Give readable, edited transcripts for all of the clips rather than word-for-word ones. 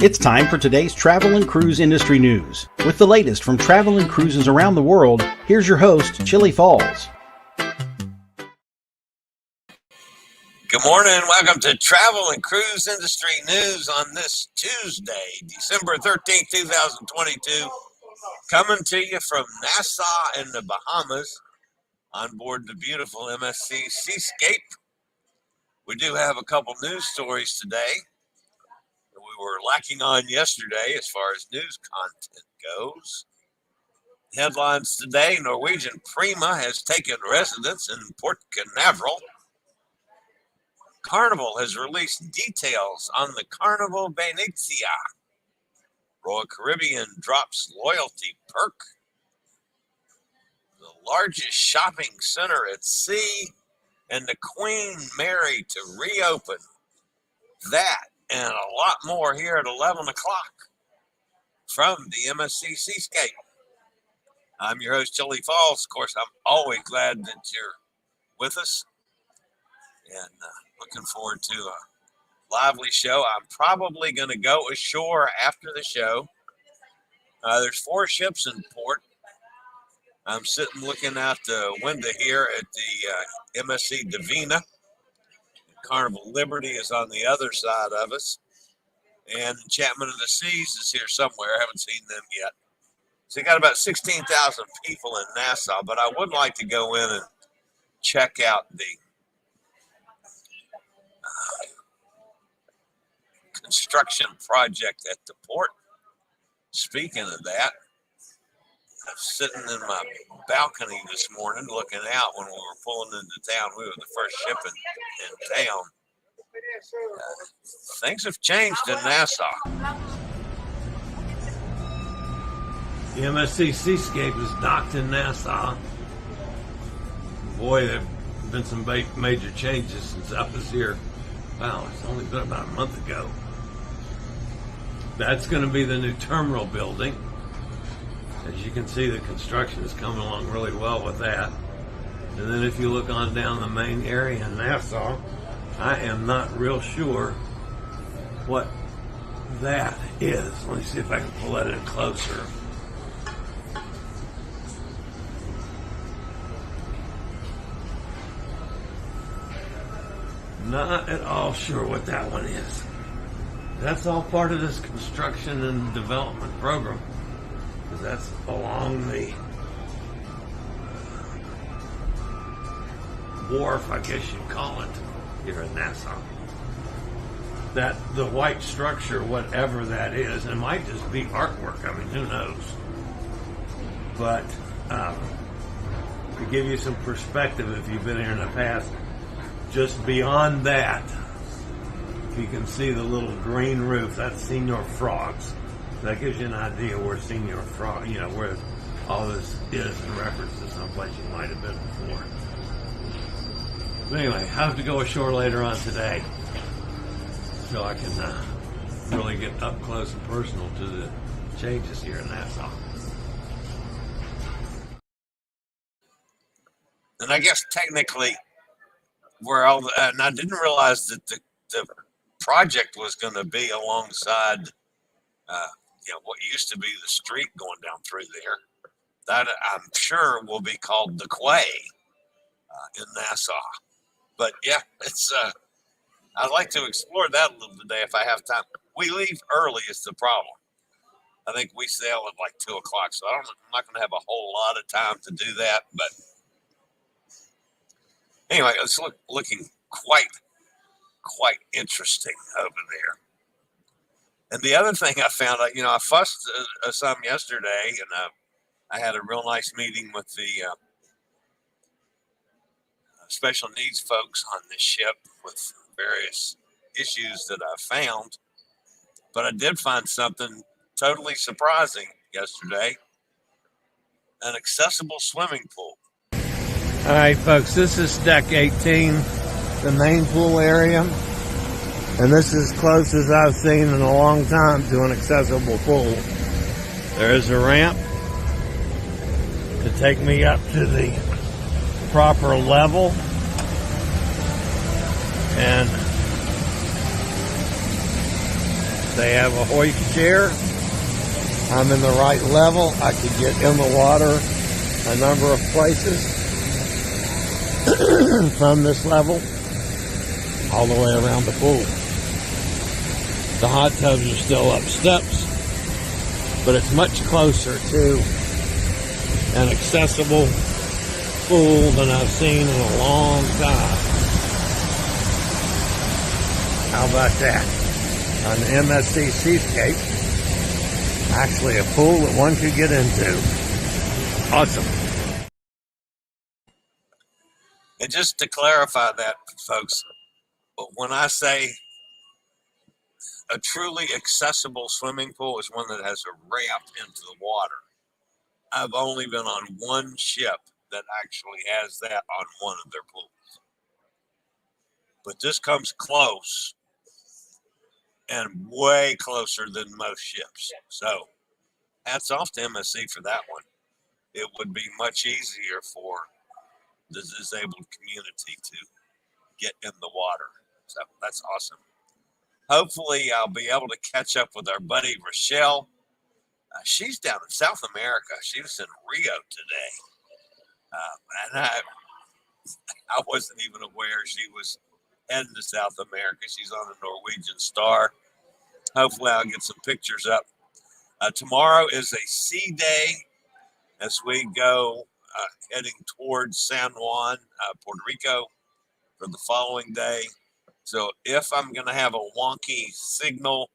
It's time for today's travel and cruise industry news. With the latest from travel and cruises around the world, here's your host, Chillie Falls. Good morning. Welcome to Travel and Cruise Industry News on this Tuesday, December 13th, 2022. Coming to you from Nassau in the Bahamas on board the beautiful MSC Seascape. We do have a couple news stories today that we were lacking on yesterday as far as news content goes. Headlines today: Norwegian Prima has taken residence in Port Canaveral. Carnival has released details on the Carnival Venezia. Royal Caribbean drops loyalty perk. The largest shopping center at sea, and the Queen Mary to reopen. That and a lot more here at 11 o'clock from the MSC Seascape. I'm your host, Chillie Falls. Of course, I'm always glad that you're with us. And looking forward to a lively show. I'm probably going to go ashore after the show. There's 4 ships in port. I'm sitting looking out the window here at the MSC Divina. Carnival Liberty is on the other side of us. And Chapman of the Seas is here somewhere. I haven't seen them yet. So you got about 16,000 people in Nassau, but I would like to go in and check out the construction project at the port. Speaking of that, I'm sitting in my balcony this morning looking out when we were pulling into town. We were the first ship in town. Things have changed in Nassau. The MSC Seascape is docked in Nassau. Boy, there have been some major changes since I was here. Wow, it's only been about a month ago. That's going to be the new terminal building. As you can see, the construction is coming along really well with that. And then if you look on down the main area in Nassau, I am not real sure what that is. Let me see if I can pull that in closer. Not at all sure what that one is. That's all part of this construction and development program, because that's along the wharf, I guess you'd call it, here in Nassau. That the white structure, whatever that is, it might just be artwork. I mean, who knows? But to give you some perspective, if you've been here in the past, just beyond that, you can see the little green roof. That's Senior Frogs. That gives you an idea where Senior Frog, where all this is in reference to someplace you might have been before. But anyway, I have to go ashore later on today so I can really get up close and personal to the changes here in Nassau. And I guess technically, and I didn't realize that the project was going to be alongside, what used to be the street going down through there. That I'm sure will be called the Quay in Nassau. But yeah, it's. I'd like to explore that a little today if I have time. We leave early is the problem. I think we sail at like 2 o'clock, so I'm not going to have a whole lot of time to do that. But anyway, it's looking quite interesting over there. And the other thing I found out, I fussed some yesterday, and I had a real nice meeting with the special needs folks on this ship with various issues that I found. But I did find something totally surprising yesterday: an accessible swimming pool. All right, folks, this is deck 18, the main pool area. And this is as close as I've seen in a long time to an accessible pool. There is a ramp to take me up to the proper level. And They have a hoist chair. I'm in the right level. I could get in the water a number of places from this level all the way around the pool. The hot tubs are still up steps, but it's much closer to an accessible pool than I've seen in a long time. How about that? An MSC Seascape. Actually a pool that one could get into. Awesome. And just to clarify that, folks, when I say a truly accessible swimming pool is one that has a ramp into the water. I've only been on one ship that actually has that on one of their pools. But this comes close and way closer than most ships. So hats off to MSC for that one. It would be much easier for the disabled community to get in the water. So that's awesome. Hopefully I'll be able to catch up with our buddy Rochelle. She's down in South America. She was in Rio today. And I wasn't even aware she was heading to South America. She's on a Norwegian Star. Hopefully I'll get some pictures up. Tomorrow is a sea day as we go heading towards San Juan, Puerto Rico for the following day. So if I'm going to have a wonky signal,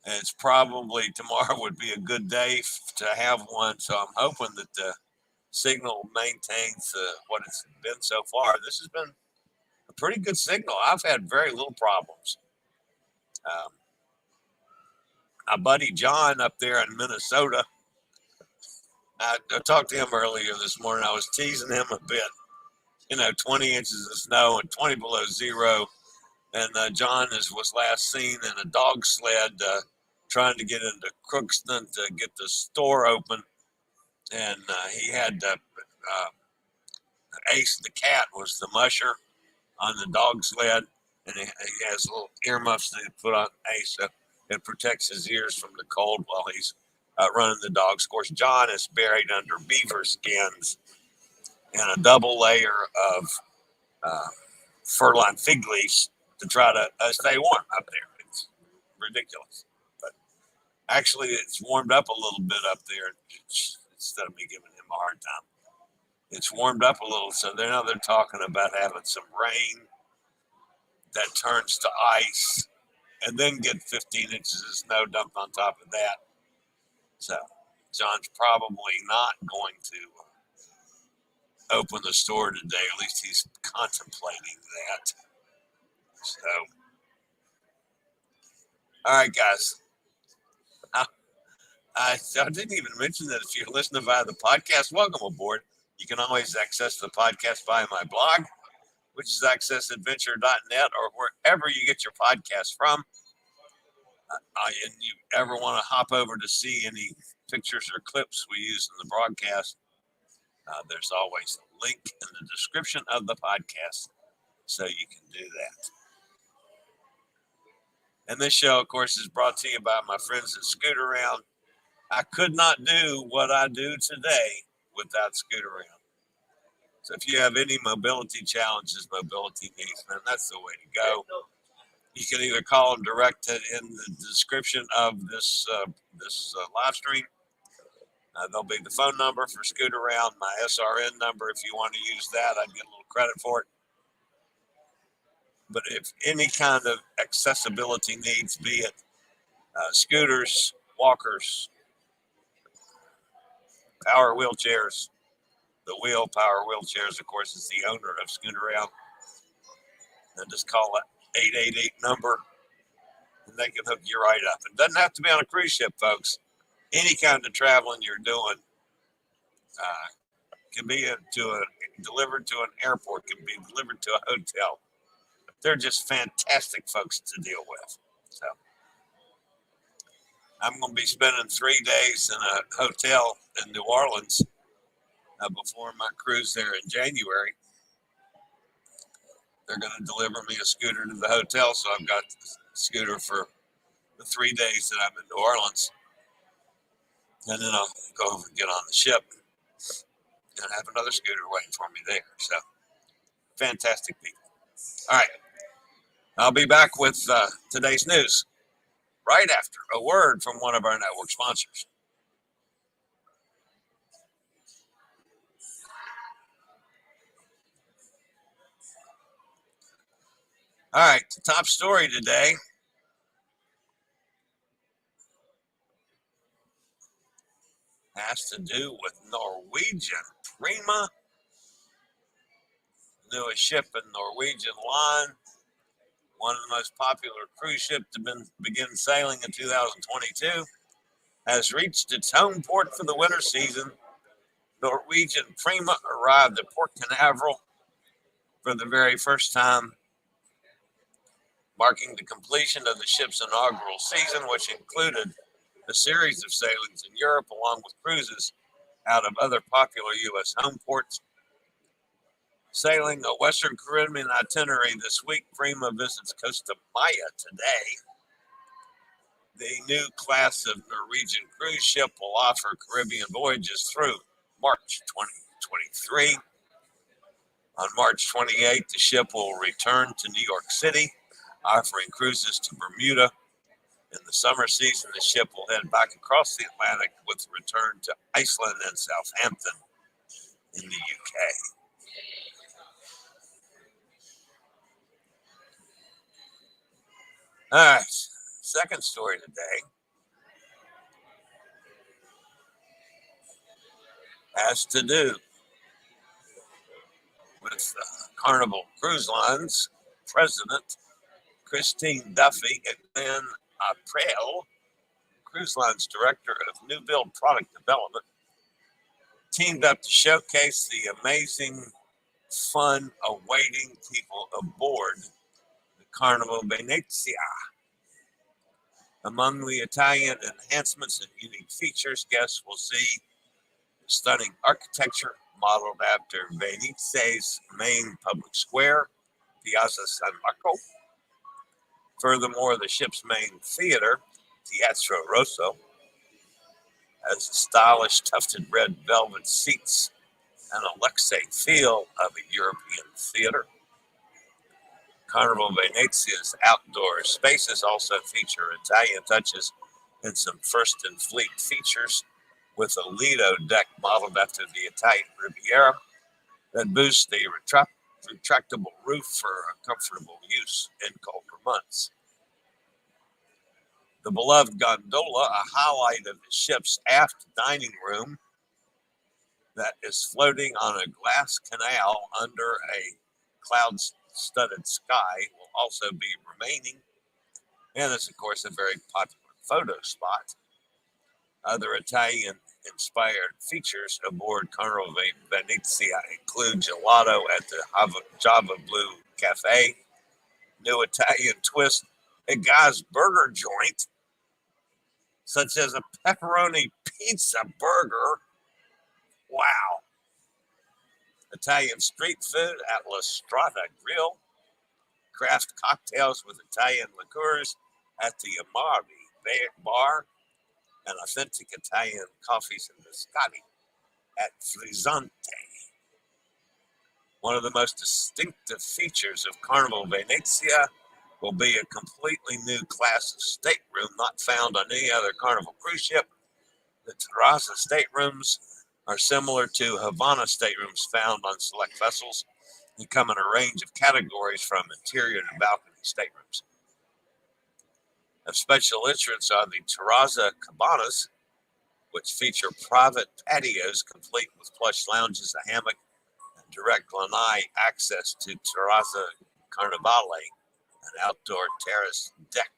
it's probably tomorrow would be a good day to have one. So I'm hoping that the signal maintains what it's been so far. This has been a pretty good signal. I've had very little problems. My buddy John up there in Minnesota, I talked to him earlier this morning. I was teasing him a bit. 20 inches of snow and 20 below zero. And John was last seen in a dog sled trying to get into Crookston to get the store open. And he had Ace the cat was the musher on the dog sled. And he has little earmuffs that he put on Ace. So it protects his ears from the cold while he's running the dogs. Of course, John is buried under beaver skins and a double layer of fur-lined fig leaves to try to stay warm up there. It's ridiculous. But actually, it's warmed up a little bit up there instead of me giving him a hard time. It's warmed up a little, so now they're talking about having some rain that turns to ice and then get 15 inches of snow dumped on top of that. So John's probably not going to open the store today. At least he's contemplating that. So, all right, guys. I didn't even mention that if you're listening via the podcast, welcome aboard. You can always access the podcast via my blog, which is accessadventure.net, or wherever you get your podcast from. And you ever want to hop over to see any pictures or clips we use in the broadcast, there's always a link in the description of the podcast, so you can do that. And this show, of course, is brought to you by my friends at Scootaround. I could not do what I do today without Scootaround. So if you have any mobility challenges, mobility needs, man, that's the way to go. You can either call them directed in the description of this live stream. There'll be the phone number for Scootaround, my SRN number. If you want to use that, I'd get a little credit for it. But if any kind of accessibility needs, be it scooters, walkers, power wheelchairs, the WHILL Power Wheelchairs, of course, is the owner of Scootaround. And just call that 888 number, and they can hook you right up. It doesn't have to be on a cruise ship, folks. Any kind of traveling you're doing can be delivered to an airport, can be delivered to a hotel. They're just fantastic folks to deal with. So I'm going to be spending 3 days in a hotel in New Orleans before my cruise there in January. They're going to deliver me a scooter to the hotel, so I've got the scooter for the 3 days that I'm in New Orleans. And then I'll go over and get on the ship and have another scooter waiting for me there. So, fantastic people. All right. I'll be back with today's news right after a word from one of our network sponsors. All right, the top story today has to do with Norwegian Prima, newest ship in Norwegian line, one of the most popular cruise ships to begin sailing in 2022, has reached its home port for the winter season. Norwegian Prima arrived at Port Canaveral for the very first time, marking the completion of the ship's inaugural season, which included a series of sailings in Europe along with cruises out of other popular U.S. home ports. Sailing a Western Caribbean itinerary this week, Prima visits Costa Maya today. The new class of Norwegian cruise ship will offer Caribbean voyages through March 2023. On March 28th, the ship will return to New York City, offering cruises to Bermuda. In the summer season, the ship will head back across the Atlantic with a return to Iceland and Southampton in the UK. All right, second story today has to do with Carnival Cruise Line's president, Christine Duffy, and Glenn April, Cruise Line's director of new build product development, teamed up to showcase the amazing fun awaiting people aboard the Carnival Venezia. Among the Italian enhancements and unique features, guests will see stunning architecture modeled after Venezia's main public square, Piazza San Marco. Furthermore, the ship's main theater, Teatro Rosso, has stylish tufted red velvet seats and a luxury feel of a European theater. Carnival Venezia's outdoor spaces also feature Italian touches and some first in fleet features, with a Lido deck modeled after the Italian Riviera that boosts the retractable roof for a comfortable use in colder months. The beloved gondola, a highlight of the ship's aft dining room that is floating on a glass canal under a cloud-studded sky, will also be remaining, and is, of course, a very popular photo spot. Other Italian-inspired features aboard Carnival Venezia include gelato at the Java Blue Cafe, new Italian twist at Guy's Burger joint, such as a pepperoni pizza burger. Wow. Italian street food at La Strata Grill, craft cocktails with Italian liqueurs at the Amari Bar, and authentic Italian coffees and biscotti at Frizzante. One of the most distinctive features of Carnival Venezia will be a completely new class of stateroom not found on any other Carnival cruise ship. The terraza staterooms are similar to Havana staterooms found on select vessels and come in a range of categories from interior to balcony staterooms. Of special interest are the terraza cabanas, which feature private patios complete with plush lounges, a hammock, and direct lanai access to Terraza Carnivale, an outdoor terrace deck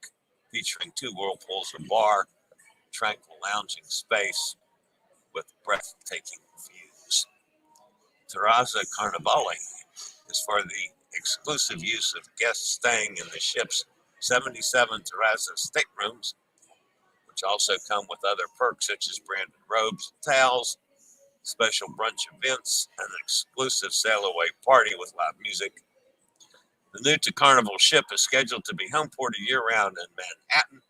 featuring 2 whirlpools, a bar, tranquil lounging space with breathtaking views. Terraza Carnivale is for the exclusive use of guests staying in the ship's 77 terraza staterooms, which also come with other perks such as branded robes and towels, special brunch events, and an exclusive sail-away party with live music. The new to Carnival ship is scheduled to be home ported year-round in Manhattan,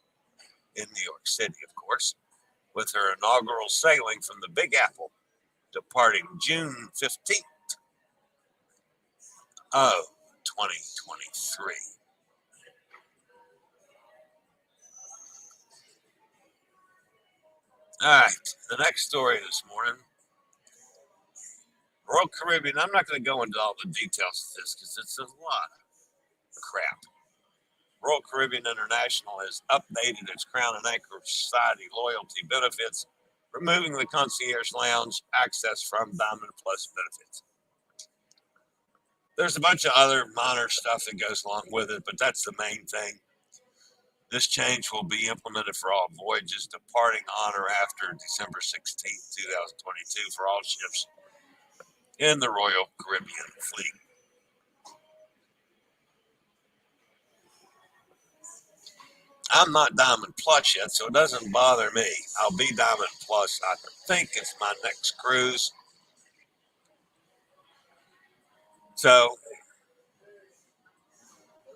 in New York City, of course, with her inaugural sailing from the Big Apple, departing June 15th of 2023. All right, the next story this morning. Royal Caribbean, I'm not going to go into all the details of this because it's a lot of crap. Royal Caribbean International has updated its Crown and Anchor Society loyalty benefits, removing the concierge lounge access from Diamond Plus benefits. There's a bunch of other minor stuff that goes along with it, but that's the main thing. This change will be implemented for all voyages departing on or after December 16th, 2022 for all ships in the Royal Caribbean fleet. I'm not Diamond Plus yet, so it doesn't bother me. I'll be Diamond Plus. I think it's my next cruise. So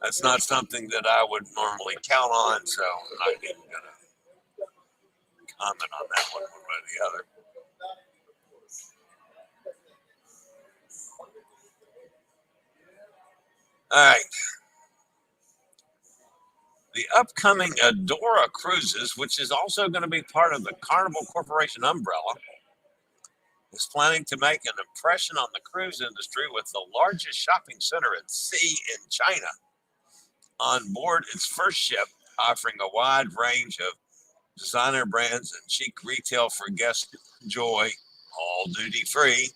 that's not something that I would normally count on, so I'm not even going to comment on that one way or the other. All right. The upcoming Adora Cruises, which is also going to be part of the Carnival Corporation umbrella, is planning to make an impression on the cruise industry with the largest shopping center at sea in China on board its first ship, offering a wide range of designer brands and chic retail for guests to enjoy, all duty-free,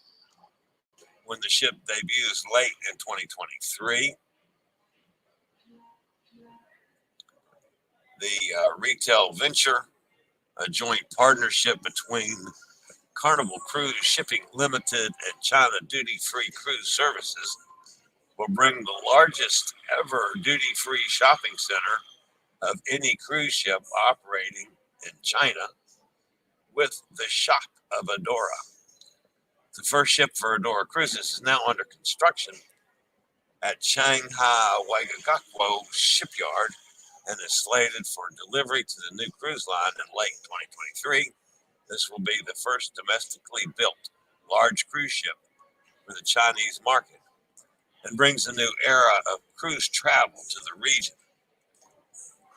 when the ship debuts late in 2023. The retail venture, a joint partnership between Carnival Cruise Shipping Limited and China Duty Free Cruise Services, will bring the largest ever duty-free shopping center of any cruise ship operating in China with the Shop of Adora. The first ship for Adora Cruises is now under construction at Shanghai Waigakwao Shipyard and is slated for delivery to the new cruise line in late 2023. This will be the first domestically built large cruise ship for the Chinese market and brings a new era of cruise travel to the region.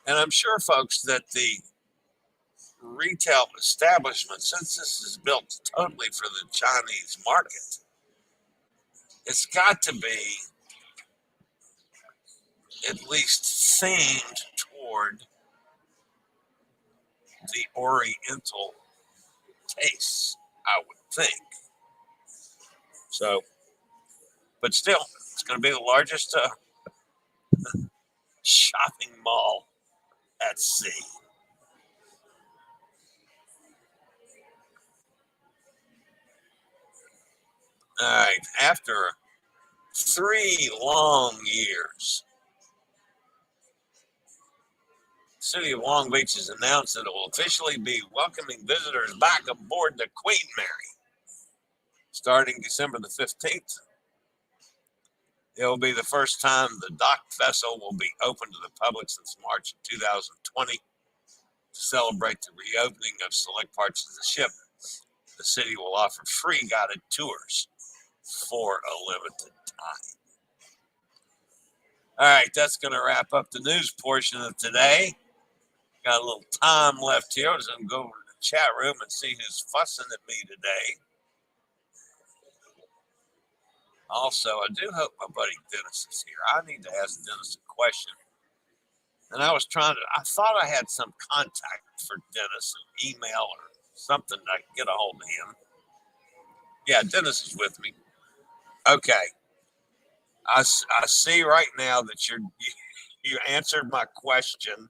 And I'm sure, folks, that the retail establishment, since this is built totally for the Chinese market, it's got to be at least themed toward the Oriental tastes, I would think. So, but still, it's going to be the largest shopping mall at sea. All right, after 3 long years, the city of Long Beach has announced that it will officially be welcoming visitors back aboard the Queen Mary starting December the 15th. It will be the first time the docked vessel will be open to the public since March of 2020 to celebrate the reopening of select parts of the ship. The city will offer free guided tours for a limited time. All right, that's going to wrap up the news portion of today. Got a little time left here. I was going to go over to the chat room and see who's fussing at me today. Also, I do hope my buddy Dennis is here. I need to ask Dennis a question. And I thought I had some contact for Dennis, an email or something that I could get a hold of him. Yeah, Dennis is with me. Okay. I see right now that you answered my question.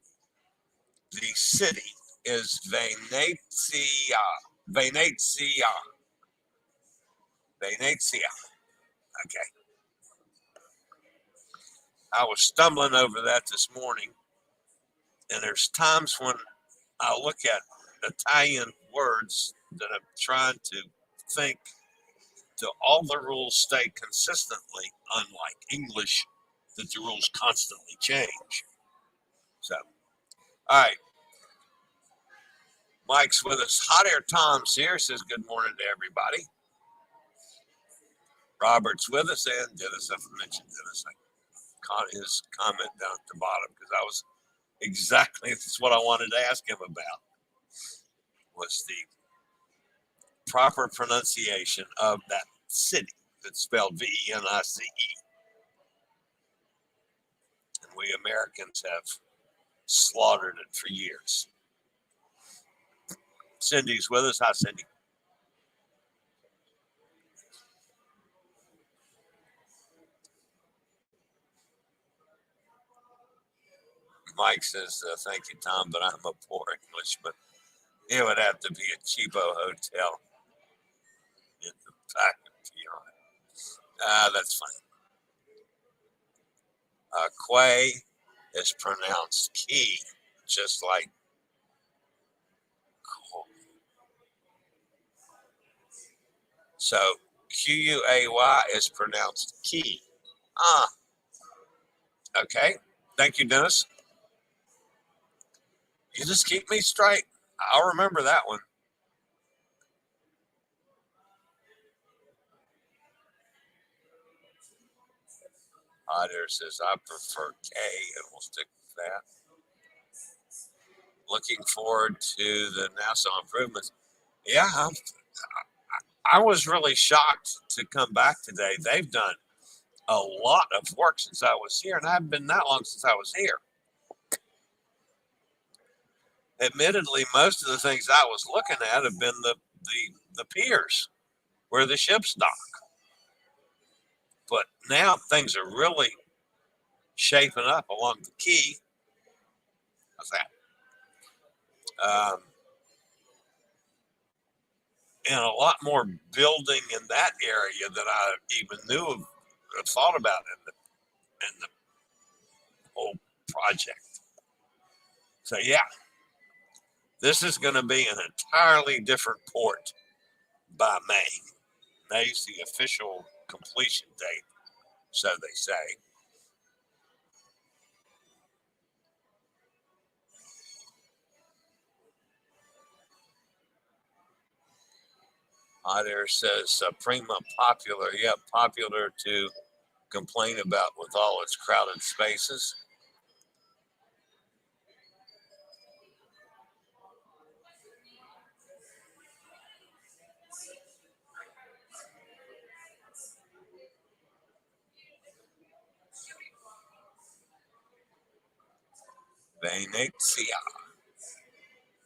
The city is Venezia. Venezia. Okay. I was stumbling over that this morning, and there's times when I look at Italian words that I'm trying to think till all the rules stay consistently, unlike English, that the rules constantly change. So, all right. Mike's with us. Hot Air Tom's here, says good morning to everybody. Robert's with us, and Dennis, I've mentioned Dennis. I caught his comment down at the bottom because I was exactly, that's what I wanted to ask him about, was the proper pronunciation of that city that's spelled Venice. And we Americans have slaughtered it for years. Cindy's with us. Hi, Cindy. Mike says, thank you, Tom, but I'm a poor Englishman. It would have to be a cheapo hotel in the back of Peoria. That's fine. Quay is pronounced key, just like coal. So Quay is pronounced key. Okay. Thank you, Dennis. You just keep me straight. I'll remember that one. Otter says, I prefer K, and we'll stick with that. Looking forward to the Nassau improvements. Yeah, I was really shocked to come back today. They've done a lot of work since I was here, and I haven't been that long since I was here. Admittedly, most of the things I was looking at have been the piers where the ships dock. But now things are really shaping up along the quay. How's that? And a lot more building in that area than I even knew of or thought about in the whole project. So yeah, this is going to be an entirely different port by May. May's the official completion date, so they say. Hot Air says Prima popular. Yeah, popular to complain about with all its crowded spaces.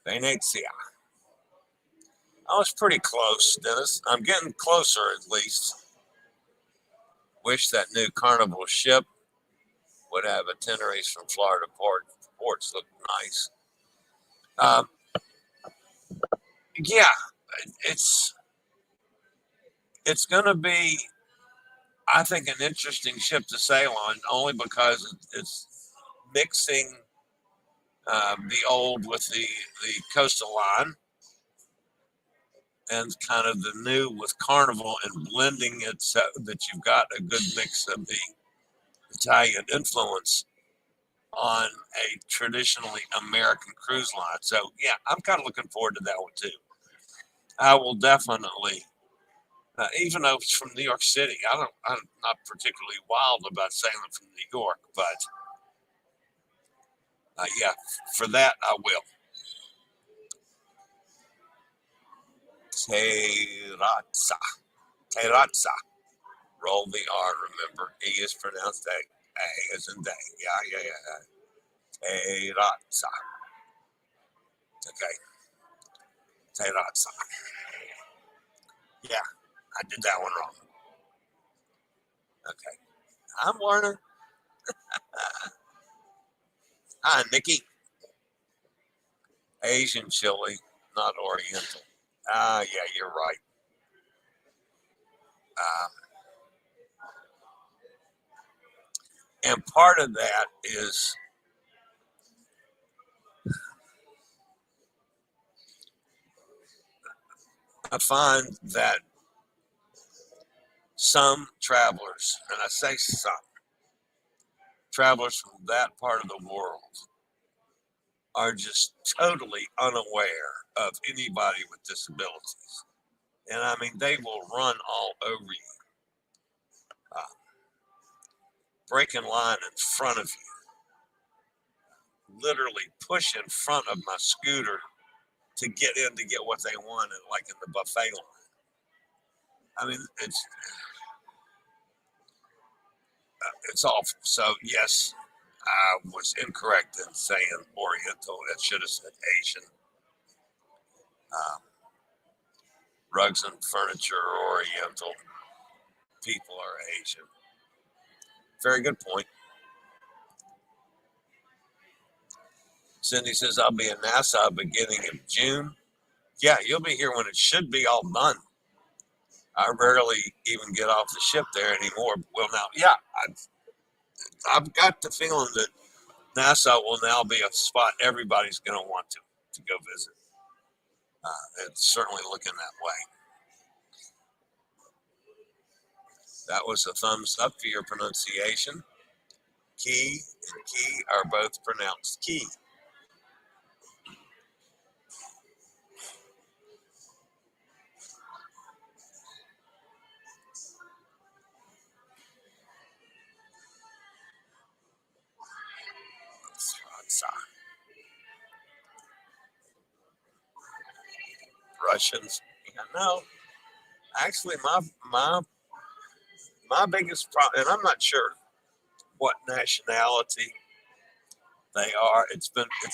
Venezia. I was pretty close, Dennis. I'm getting closer at least. Wish that new Carnival ship would have itineraries from Florida ports. Look nice. Yeah, it's going to be, I think, an interesting ship to sail on, only because it's mixing the old with the coastal line and kind of the new with Carnival and blending it so that you've got a good mix of the Italian influence on a traditionally American cruise line. So yeah, I'm kind of looking forward to that one too. I will definitely, even though it's from New York City, I'm not particularly wild about sailing from New York, but yeah, for that I will. Terrazza. Roll the R, remember. E is pronounced A. A is in day. Yeah. Terrazza. Okay. Terrazza. Yeah, I did that one wrong. Okay. I'm learning. Hi, Nikki. Asian chili, not Oriental. Yeah, you're right. And part of that is I find that some travelers, and I say some, travelers from that part of the world are just totally unaware of anybody with disabilities. And I mean, they will run all over you, break in line in front of you, literally push in front of my scooter to get in to get what they wanted, like in the buffet line. I mean, it's awful. So yes, I was incorrect in saying Oriental. It should have said Asian. Rugs and furniture are Oriental. People are Asian. Very good point. Cindy says, I'll be in Nassau beginning of June. Yeah, you'll be here when it should be all done. I rarely even get off the ship there anymore. Well, now, yeah, I've got the feeling that Nassau will now be a spot everybody's going to want to go visit. It's certainly looking that way. That was a thumbs up for your pronunciation. Key and key are both pronounced key. Russians. Yeah, no, actually, my biggest problem, and I'm not sure what nationality they are. It's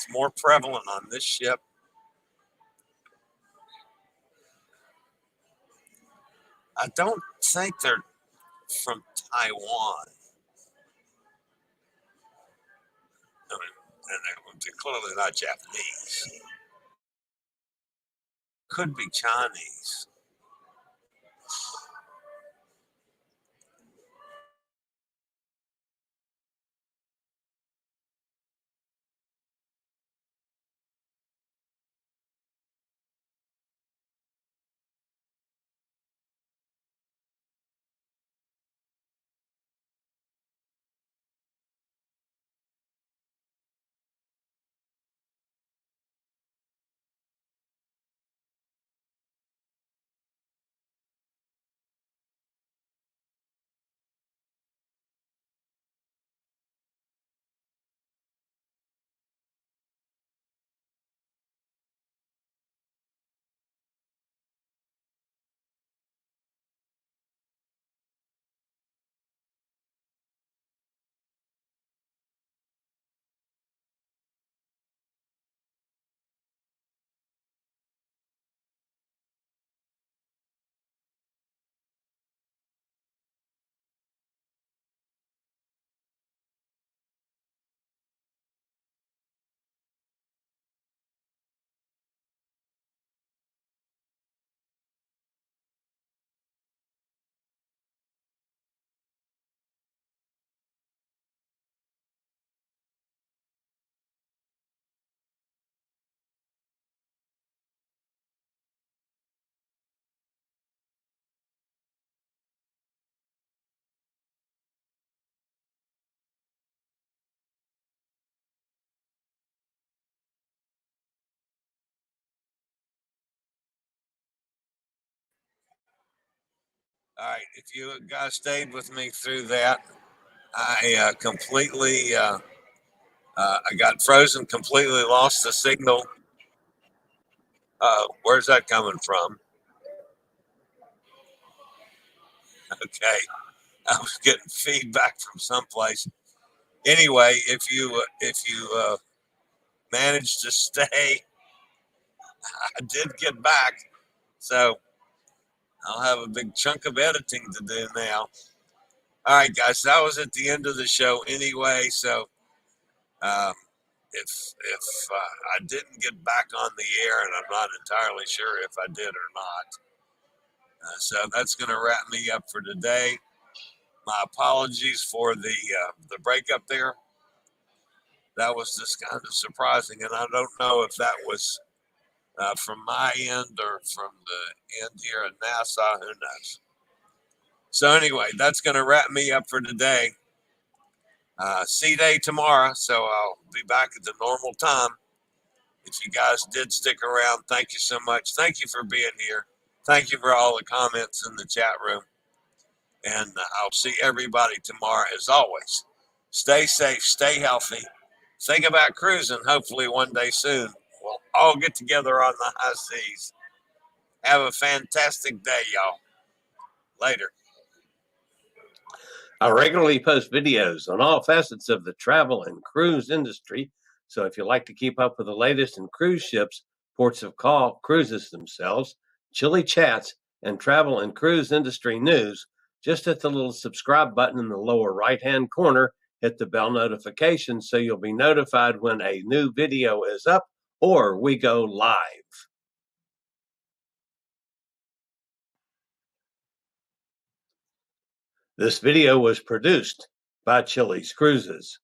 more prevalent on this ship. I don't think they're from Taiwan. I mean, and they're clearly not Japanese. Could be Chinese. All right, if you guys stayed with me through that, I completely, I got frozen, completely lost the signal. Where's that coming from? Okay, I was getting feedback from someplace. Anyway, if you managed to stay, I did get back, so I'll have a big chunk of editing to do now. All right, guys, that was at the end of the show anyway. So um, if I didn't get back on the air, and I'm not entirely sure if I did or not, so that's going to wrap me up for today. My apologies for the breakup there. That was just kind of surprising, and I don't know if that was from my end or from the end here in Nassau. Who knows? So anyway, that's going to wrap me up for today. Sea day tomorrow, so I'll be back at the normal time. If you guys did stick around, thank you so much. Thank you for being here. Thank you for all the comments in the chat room. And I'll see everybody tomorrow. As always, stay safe, stay healthy. Think about cruising. Hopefully one day soon we'll all get together on the high seas. Have a fantastic day, y'all. Later. I regularly post videos on all facets of the travel and cruise industry. So if you like to keep up with the latest in cruise ships, ports of call, cruises themselves, Chillie chats, and travel and cruise industry news, just hit the little subscribe button in the lower right-hand corner. Hit the bell notification so you'll be notified when a new video is up or we go live. This video was produced by Chillie's Cruises.